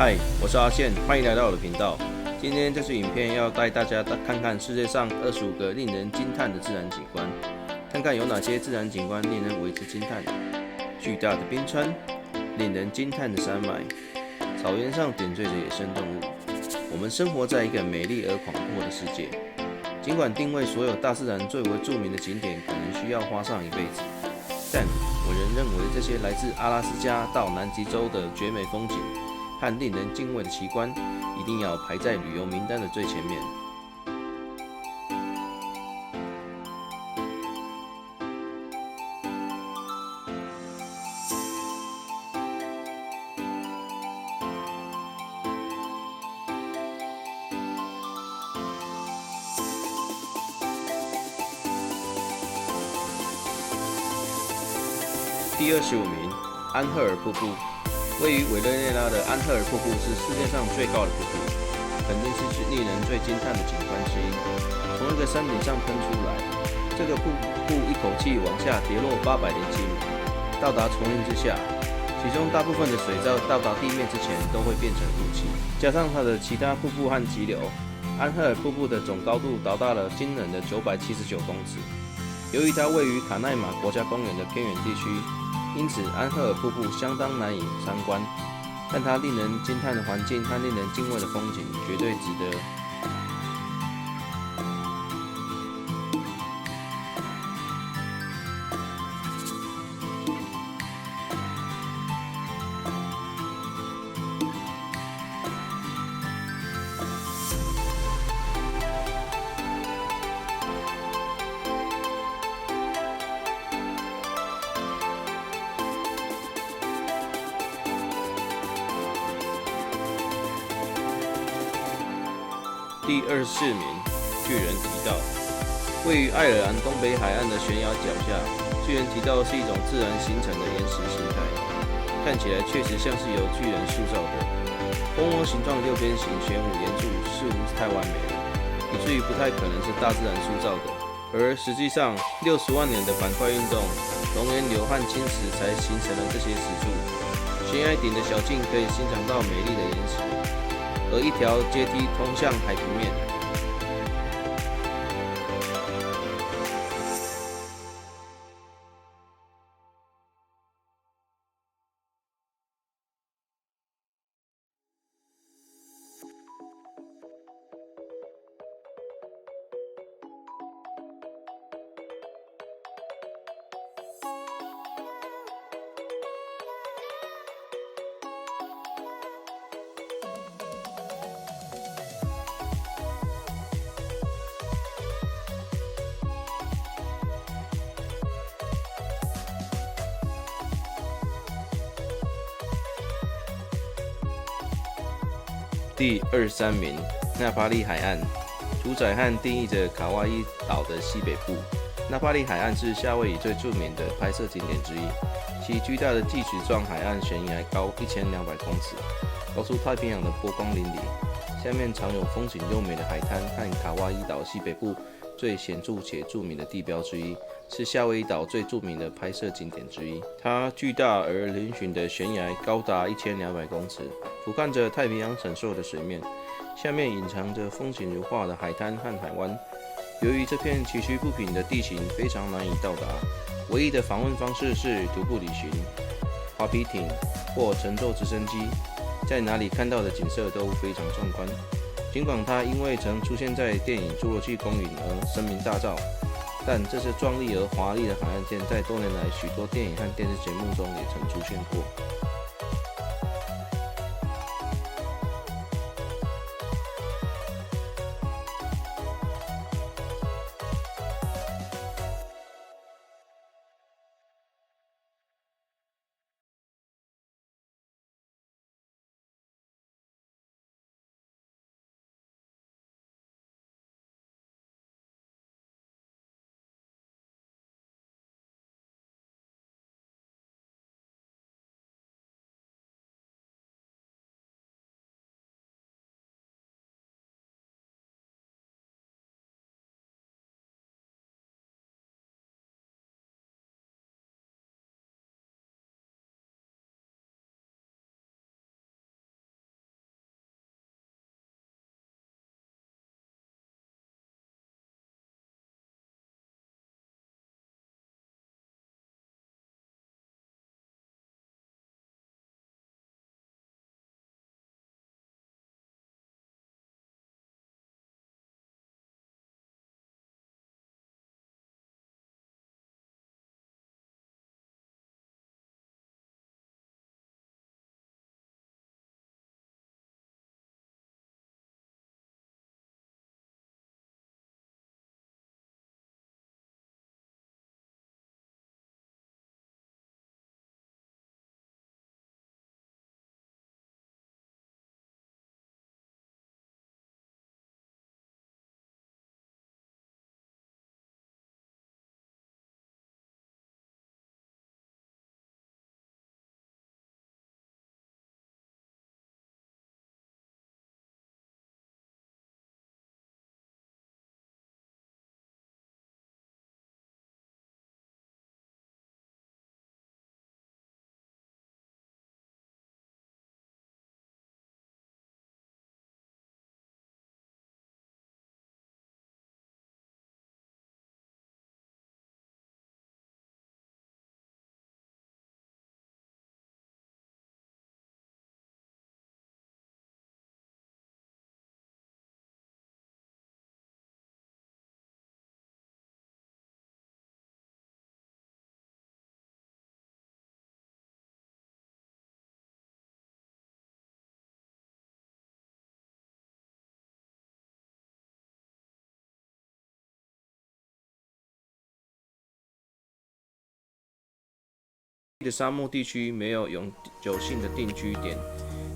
嗨，我是阿宪，欢迎来到我的频道。今天这支影片要带大家看看世界上25个令人惊叹的自然景观，看看有哪些自然景观令人为之惊叹。巨大的冰川，令人惊叹的山脉，草原上点缀着野生动物。我们生活在一个美丽而广阔的世界，尽管定位所有大自然最为著名的景点可能需要花上一辈子，但我仍认为这些来自阿拉斯加到南极洲的绝美风景和令人敬畏的奇观，一定要排在旅游名单的最前面。第25名，安赫尔瀑布。位于委内瑞拉的安赫尔瀑布是世界上最高的瀑布，肯定是令人最惊叹的景观之一。从一个山顶上喷出来，这个瀑布一口气往下跌落807米，到达丛林之下，其中大部分的水在到达地面之前都会变成雾气。加上它的其他瀑布和急流，安赫尔瀑布的总高度达到了惊人的979公尺。由于它位于卡奈马国家公园的偏远地区，因此安赫尔瀑布相当难以参观，但它令人惊叹的环境和令人敬畏的风景绝对值得。第24名，巨人提道。位于爱尔兰东北海岸的悬崖脚下，巨人提道是一种自然形成的岩石形态，看起来确实像是由巨人塑造的。蜂窝形状六边形玄武岩柱似乎太完美了，以至于不太可能是大自然塑造的。而实际上，60万年的板块运动、熔岩流和侵蚀才形成了这些石柱。悬崖顶的小径可以欣赏到美丽的岩石，而一条阶梯通向海平面。第23名，纳帕利海岸，主宰和定义着卡哇伊岛的西北部。纳帕利海岸是夏威夷最著名的拍摄景点之一，其巨大的锯齿状海岸悬崖高1200公尺，高出太平洋的波光粼粼。下面藏有风景优美的海滩和卡哇伊岛西北部最显著且著名的地标之一，是夏威夷岛最著名的拍摄景点之一。它巨大而嶙峋的悬崖高达1200公尺，俯瞰着太平洋闪烁的水面，下面隐藏着风景如画的海滩和海湾。由于这片崎岖不平的地形非常难以到达，唯一的访问方式是徒步旅行、滑皮艇或乘坐直升机，在哪里看到的景色都非常壮观。尽管它因为曾出现在电影《侏罗纪公园》而声名大噪，但这些壮丽而华丽的海岸线在多年来许多电影和电视节目中也曾出现过。的沙漠地区没有永久性的定居点，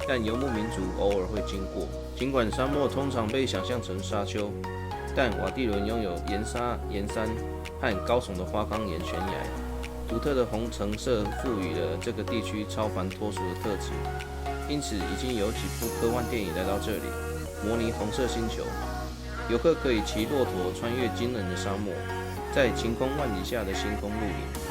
但游牧民族偶尔会经过。尽管沙漠通常被想象成沙丘，但瓦蒂伦拥有岩沙、岩山和高耸的花岗岩悬崖，独特的红橙色赋予了这个地区超凡脱俗的特质。因此，已经有几部科幻电影来到这里，模拟红色星球。游客可以骑骆驼穿越惊人的沙漠，在晴空万里下的星空露营。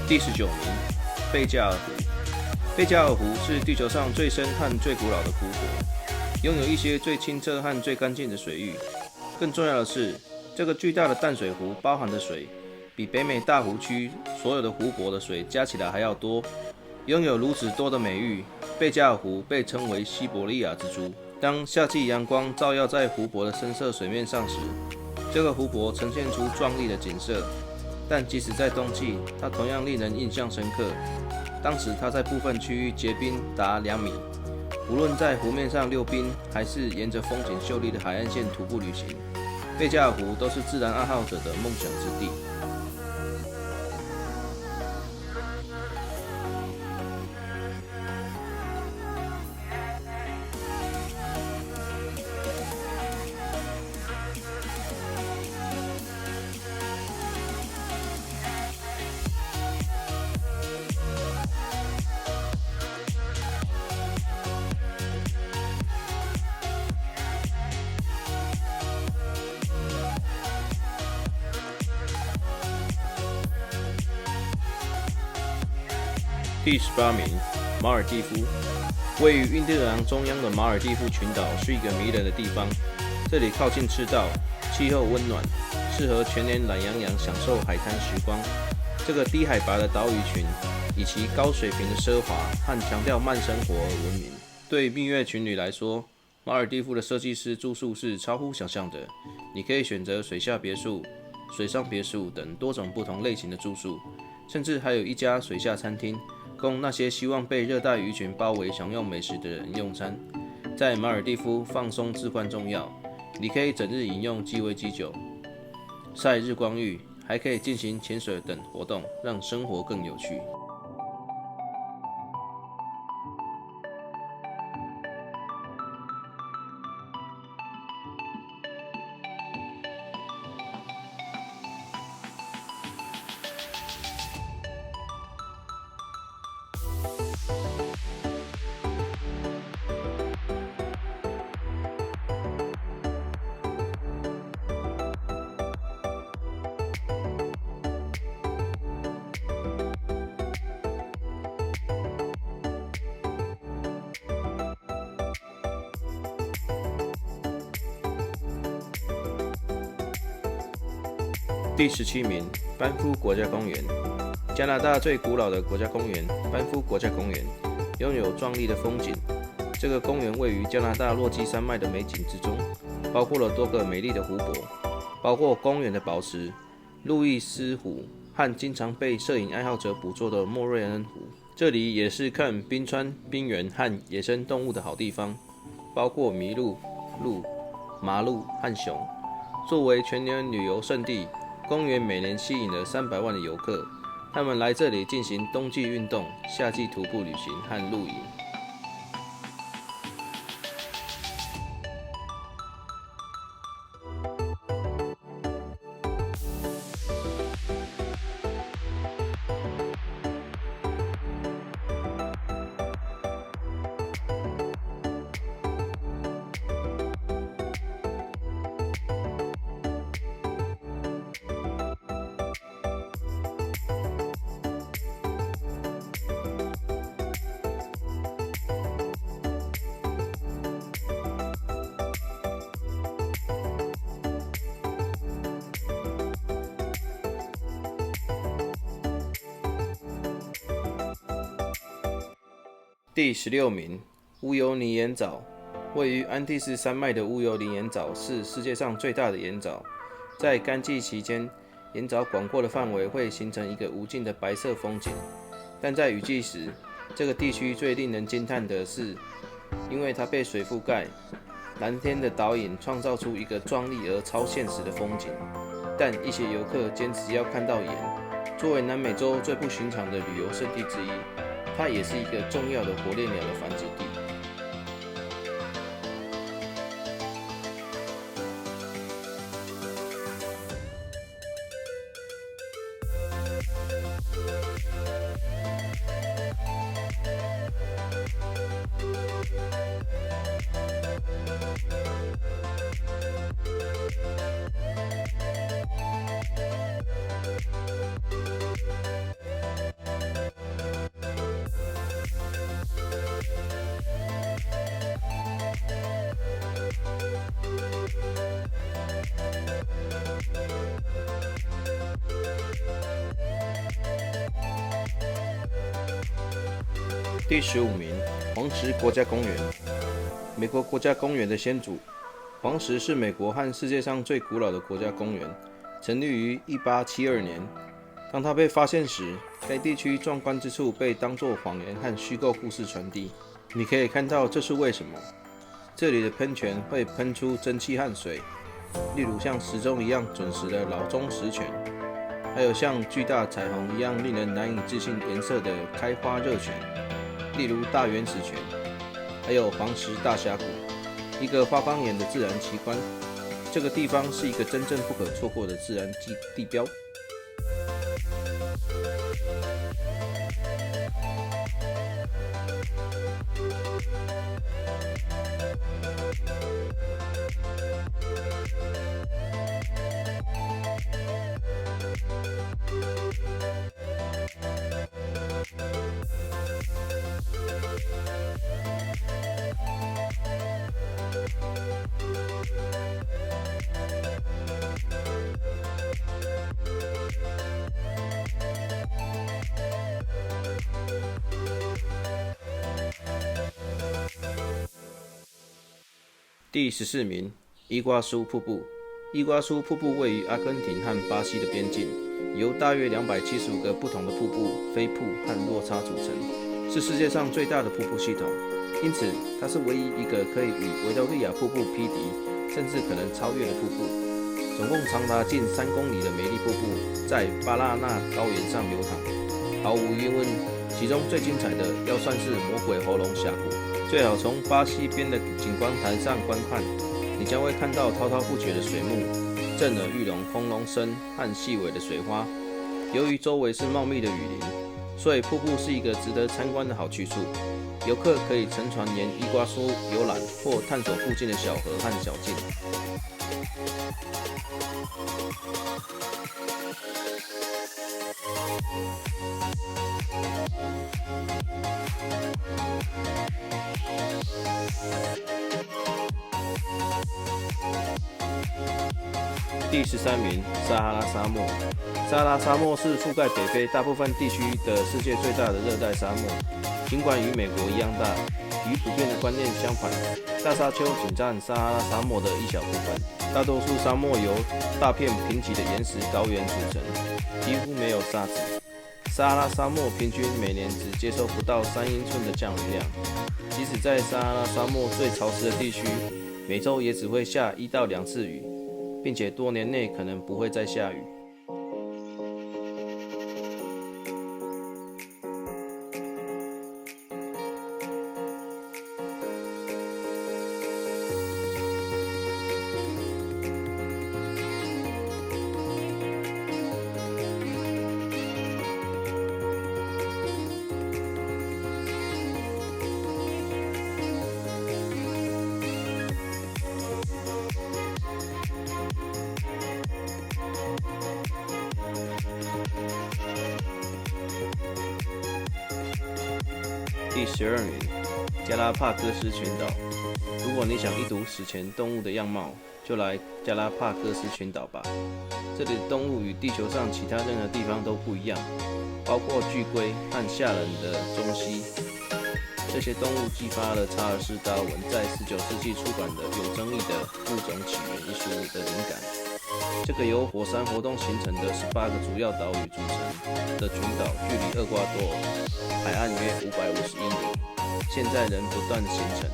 第19名，贝加尔湖。贝加尔湖是地球上最深和最古老的湖泊，拥有一些最清澈和最干净的水域。更重要的是，这个巨大的淡水湖包含的水，比北美大湖区所有的湖泊的水加起来还要多。拥有如此多的美誉，贝加尔湖被称为西伯利亚之珠。当夏季阳光照耀在湖泊的深色水面上时，这个湖泊呈现出壮丽的景色。但即使在冬季，它同样令人印象深刻。当时它在部分区域结冰达2米。无论在湖面上溜冰，还是沿着风景秀丽的海岸线徒步旅行，贝加尔湖都是自然爱好者的梦想之地。第18名，马尔地夫。位于印第洋中央的马尔地夫群岛是一个迷人的地方。这里靠近赤道，气候温暖，适合全年懒洋洋享受海滩时光。这个低海拔的岛屿群，以其高水平的奢华和强调慢生活而闻名。对蜜月情侣来说，马尔地夫的设计师住宿是超乎想象的。你可以选择水下别墅、水上别墅等多种不同类型的住宿，甚至还有一家水下餐厅，供那些希望被热带鱼群包围享用美食的人用餐。在马尔地夫放松至关重要，你可以整日饮用鸡尾基酒、晒日光浴，还可以进行潜水等活动，让生活更有趣。第17名，班夫国家公园。加拿大最古老的国家公园——班夫国家公园，拥有壮丽的风景。这个公园位于加拿大落基山脉的美景之中，包括了多个美丽的湖泊，包括公园的宝石路易斯湖和经常被摄影爱好者捕捉的莫瑞恩湖。这里也是看冰川、冰原和野生动物的好地方，包括麋鹿、鹿、马鹿和熊。作为全年旅游胜地，公园每年吸引了300万的游客，他们来这里进行冬季运动、夏季徒步旅行和露营。第16名，乌尤尼盐藻。位于安第斯山脉的乌尤尼盐藻是世界上最大的盐藻。在干季期间，盐藻广阔的范围会形成一个无尽的白色风景。但在雨季时，这个地区最令人惊叹的是，因为它被水覆盖，蓝天的倒影创造出一个壮丽而超现实的风景。但一些游客坚持要看到盐。作为南美洲最不寻常的旅游胜地之一，它也是一个重要的火烈鸟的繁殖地。第15名，黄石国家公园。美国国家公园的先祖，黄石是美国和世界上最古老的国家公园，成立于1872年。当它被发现时，该地区壮观之处被当作谎言和虚构故事传递。你可以看到这是为什么。这里的喷泉会喷出蒸汽和水，例如像时钟一样准时的老钟石泉，还有像巨大彩虹一样令人难以置信颜色的开花热泉，例如大原始泉，还有黄石大峡谷，一个花岗岩的自然奇观。这个地方是一个真正不可错过的自然地标。第14名，伊瓜苏瀑布。伊瓜苏瀑布位于阿根廷和巴西的边境，由大约275个不同的瀑布、飞瀑和落差组成，是世界上最大的瀑布系统。因此，它是唯一一个可以与维多利亚瀑布匹敌，甚至可能超越的瀑布。总共长达近3公里的美丽瀑布在巴拉那高原上流淌，毫无疑问，其中最精彩的要算是魔鬼喉咙峡谷。最好从巴西边的景观台上观看，你将会看到滔滔不绝的水幕、震耳欲聋轰隆声和细微的水花。由于周围是茂密的雨林，所以瀑布是一个值得参观的好去处。游客可以乘船沿伊瓜苏游览，或探索附近的小河和小径。第13名，撒哈拉沙漠。撒哈拉沙漠是覆盖北非大部分地区的世界最大的热带沙漠。尽管与美国一样大，与普遍的观念相反，大沙丘仅占撒哈拉沙漠的一小部分。大多数沙漠由大片贫瘠的岩石高原组成，几乎没有沙子。撒哈拉沙漠平均每年只接收不到3英寸的降雨量，即使在撒哈拉沙漠最潮湿的地区，每周也只会下1到2次雨，并且多年内可能不会再下雨。第12名，加拉帕戈斯群岛。如果你想一睹史前动物的样貌，就来加拉帕戈斯群岛吧。这里的动物与地球上其他任何地方都不一样，包括巨龟和吓人的棕蜥。这些动物激发了查尔斯·达尔文在19世纪出版的有争议的《物种起源》一书的灵感。这个由火山活动形成的18个主要岛屿组成的群岛，距离厄瓜多尔海岸约550英里，现在仍不断形成。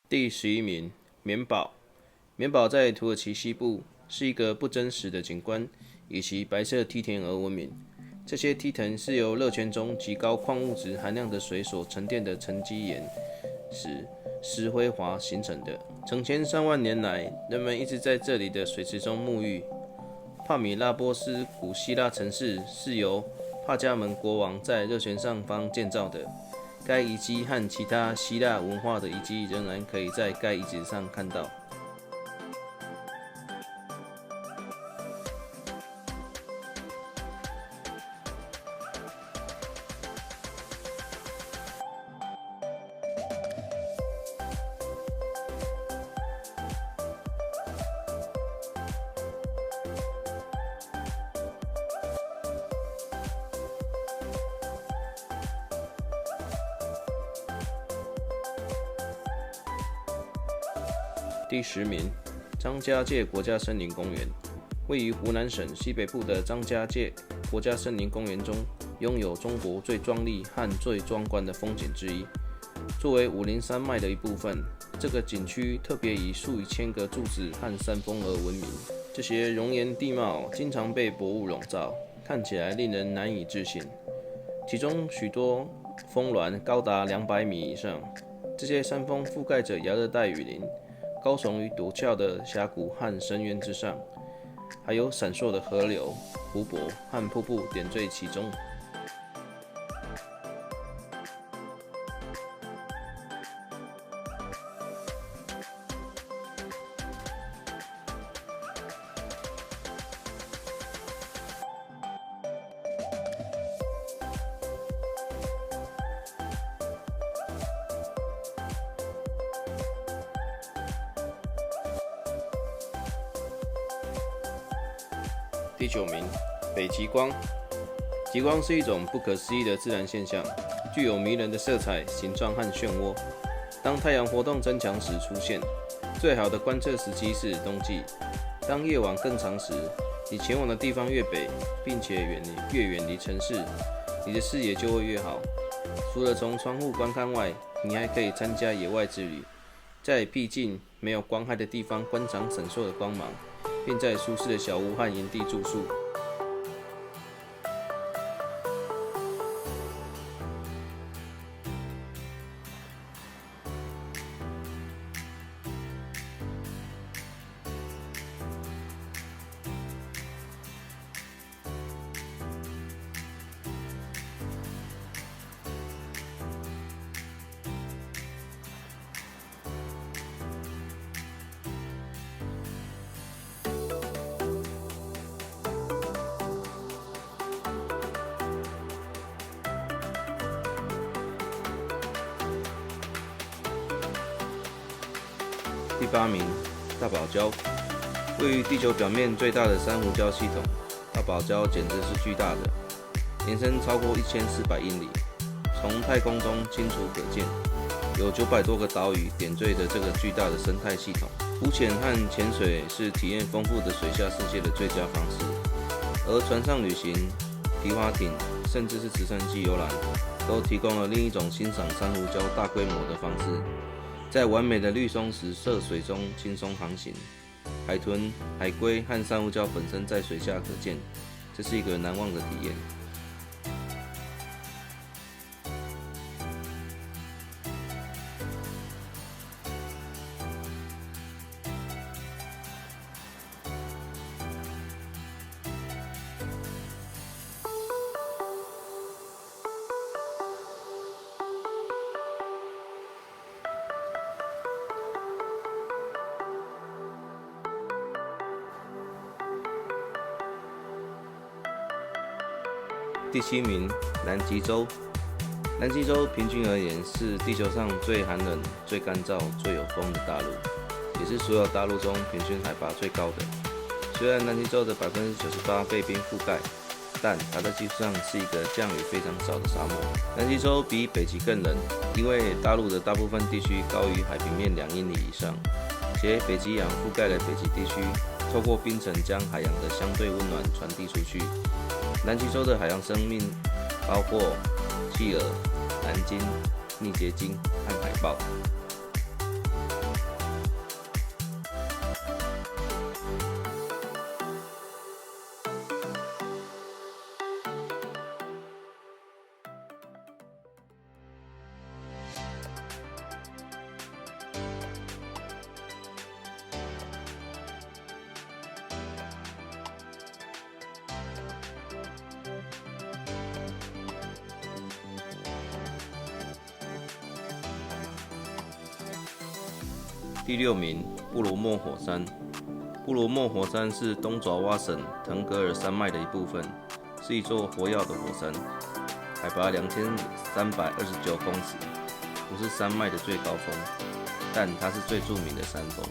第11名，棉堡。棉堡在土耳其西部，是一个不真实的景观，以其白色梯田而闻名。这些梯田是由热泉中极高矿物质含量的水所沉淀的沉积岩石灰华形成的。成千上万年来，人们一直在这里的水池中沐浴。帕米拉波斯古希腊城市是由帕加门国王在热泉上方建造的。该遗迹和其他希腊文化的遗迹仍然可以在该遗址上看到。第10名，张家界国家森林公园。位于湖南省西北部的张家界国家森林公园中，拥有中国最壮丽和最壮观的风景之一。作为武陵山脉的一部分，这个景区特别以数以千个柱子和山峰而闻名。这些容颜地貌经常被薄雾笼罩，看起来令人难以置信。其中许多峰峦高达200米以上，这些山峰覆盖着亚热带雨林，高耸于陡峭的峡谷和深渊之上，还有闪烁的河流、湖泊和瀑布点缀其中。第9名，北极光。极光是一种不可思议的自然现象，具有迷人的色彩、形状和漩涡。当太阳活动增强时出现。最好的观测时机是冬季。当夜晚更长时，你前往的地方越北，并且越远离城市，你的视野就会越好。除了从窗户观看外，你还可以参加野外之旅，在僻静没有光害的地方观赏闪烁的光芒，并在舒适的小屋和营地住宿。第8名，大堡礁。位于地球表面最大的珊瑚礁系统，大堡礁简直是巨大的，延伸超过1400英里，从太空中清楚可见。有900多个岛屿点缀着这个巨大的生态系统。浮潜和潜水是体验丰富的水下世界的最佳方式，而船上旅行、皮划艇，甚至是直升机游览，都提供了另一种欣赏珊瑚礁大规模的方式。在完美的绿松石色水中轻松航行，海豚、海龟和珊瑚礁本身在水下可见，这是一个难忘的体验。第7名，南极洲。南极洲平均而言是地球上最寒冷、最干燥、最有风的大陆，也是所有大陆中平均海拔最高的。虽然南极洲的98%被冰覆盖，但它在技术上是一个降雨非常少的沙漠。南极洲比北极更冷，因为大陆的大部分地区高于海平面2英里以上，且北极洋覆盖了北极地区，透过冰层将海洋的相对温暖传递出去。南极洲的海洋生命包括企鹅、蓝鲸、逆结鲸和海豹。第6名，布罗莫火山。布罗莫火山是东爪哇省腾格尔山脉的一部分，是一座活跃的火山，海拔2329公尺，不是山脉的最高峰，但它是最著名的山峰。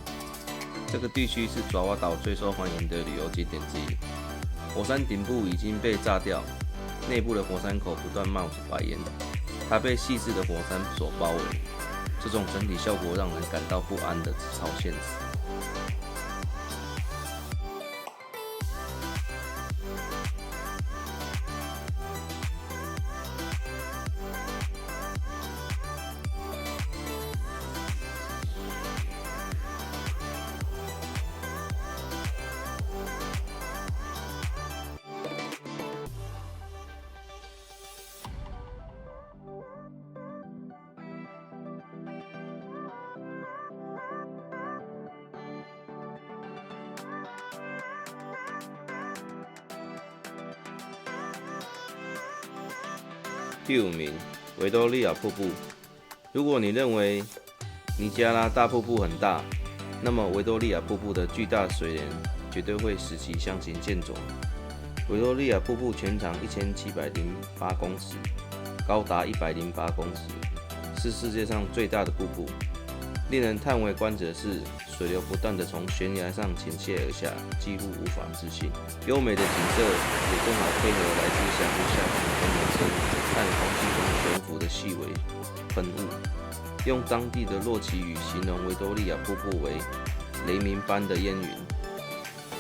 这个地区是爪哇岛最受欢迎的旅游景点之一。火山顶部已经被炸掉，内部的火山口不断冒着白烟，它被细致的火山所包围。这种整体效果让人感到不安的超现实。第5名，维多利亚瀑布。如果你认为尼加拉大瀑布很大，那么维多利亚瀑布的巨大水帘绝对会使其相形见绌。维多利亚瀑布全长1708公尺，高达108公尺，是世界上最大的瀑布。令人叹为观止的是，水流不断地从悬崖上倾泻而下，几乎无法置信。优美的景色也正好配合来自峡谷下方的风鸣声和空气中悬浮的细微喷雾。用当地的洛奇语形容维多利亚瀑布为雷鸣般的烟云。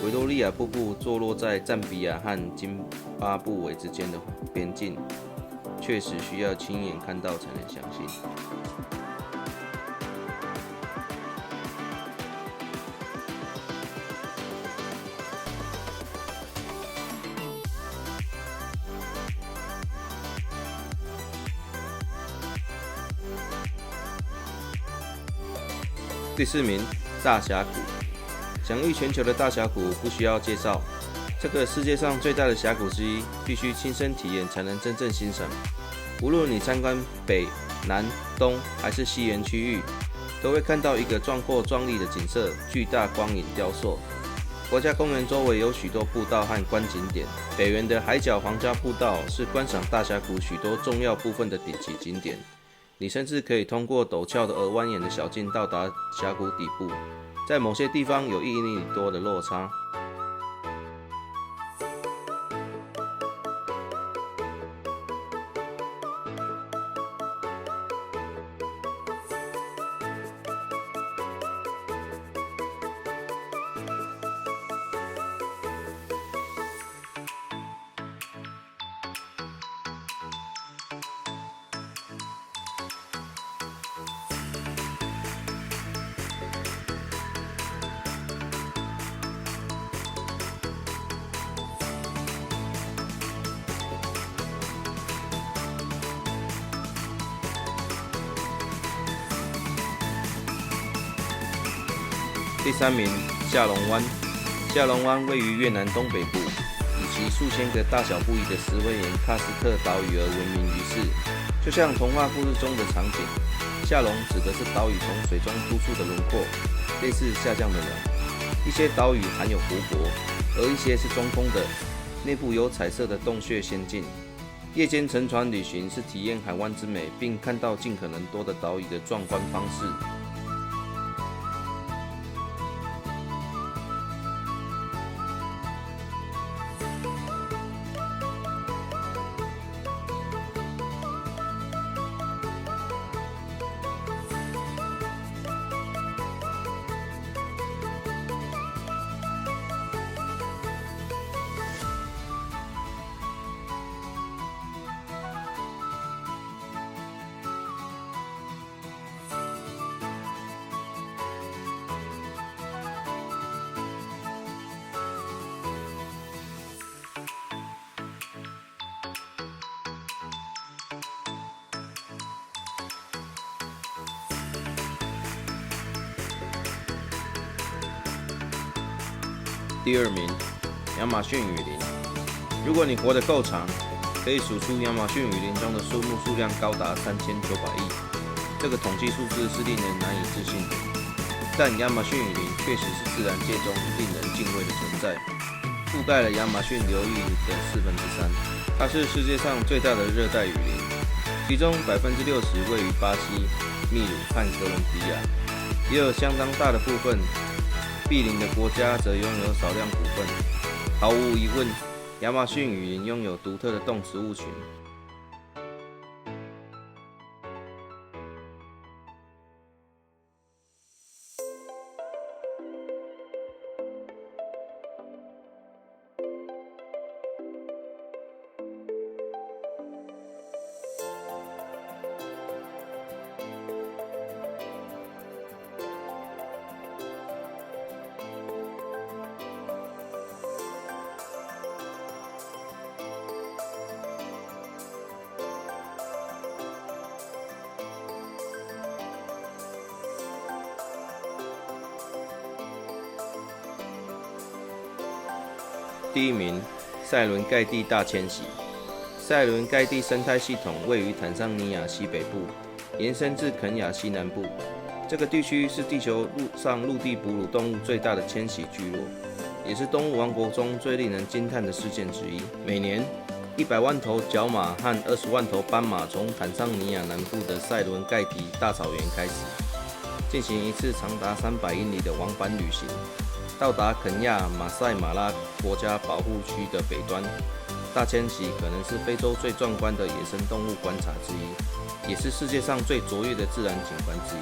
维多利亚瀑布坐落在赞比亚和津巴布韦之间的边境，确实需要亲眼看到才能相信。第4名，大峡谷。享誉全球的大峡谷不需要介绍，这个世界上最大的峡谷之一，必须亲身体验才能真正欣赏。无论你参观北、南、东还是西园区域，都会看到一个壮阔壮丽的景色——巨大光影雕塑。国家公园周围有许多步道和观景点，北园的海角皇家步道是观赏大峡谷许多重要部分的顶级景点。你甚至可以通过陡峭的而蜿蜒的小径到达峡谷底部，在某些地方有1英里多的落差。第3名，下龙湾。下龙湾位于越南东北部，以其数千个大小不一的石灰岩喀斯特岛屿而闻名于世。就像童话故事中的场景，下龙指的是岛屿从水中突出的轮廓，类似下降的鸟。一些岛屿含有湖泊，而一些是中空的，内部有彩色的洞穴仙境。夜间乘船旅行是体验海湾之美，并看到尽可能多的岛屿的壮观方式。第2名，亚马逊雨林。如果你活得够长，可以数出亚马逊雨林中的树木数量高达3900亿。这个统计数字是令人难以置信的，但亚马逊雨林确实是自然界中令人敬畏的存在，覆盖了亚马逊流域的3/4。它是世界上最大的热带雨林，其中60%位于巴西、秘鲁和哥伦比亚，也有相当大的部分毗邻的国家则拥有少量股份。毫无疑问，亚马逊雨林拥有独特的动植物群。第1名，塞伦盖蒂大迁徙。塞伦盖蒂生态系统位于坦桑尼亚西北部，延伸至肯亚西南部。这个地区是地球上陆地哺乳动物最大的迁徙聚落，也是动物王国中最令人惊叹的事件之一。每年，100万头角马和20万头斑马从坦桑尼亚南部的塞伦盖蒂大草原开始，进行一次长达300英里的往返旅行。到达肯亚马赛马拉国家保护区的北端，大迁徙可能是非洲最壮观的野生动物观察之一，也是世界上最卓越的自然景观之一。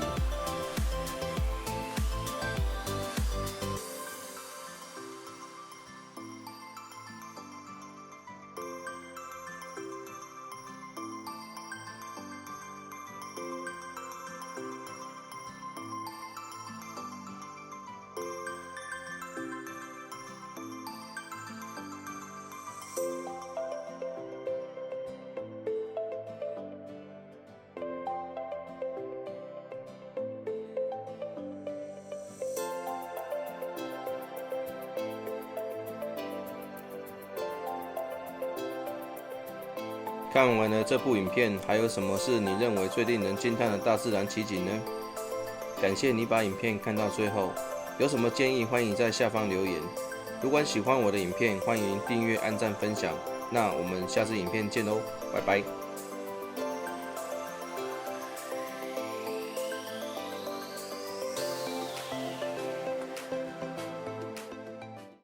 看完了这部影片，还有什么是你认为最令人惊叹的大自然奇景呢？感谢你把影片看到最后，有什么建议欢迎在下方留言。如果喜欢我的影片，欢迎订阅、按赞、分享。那我们下次影片见喽，拜拜。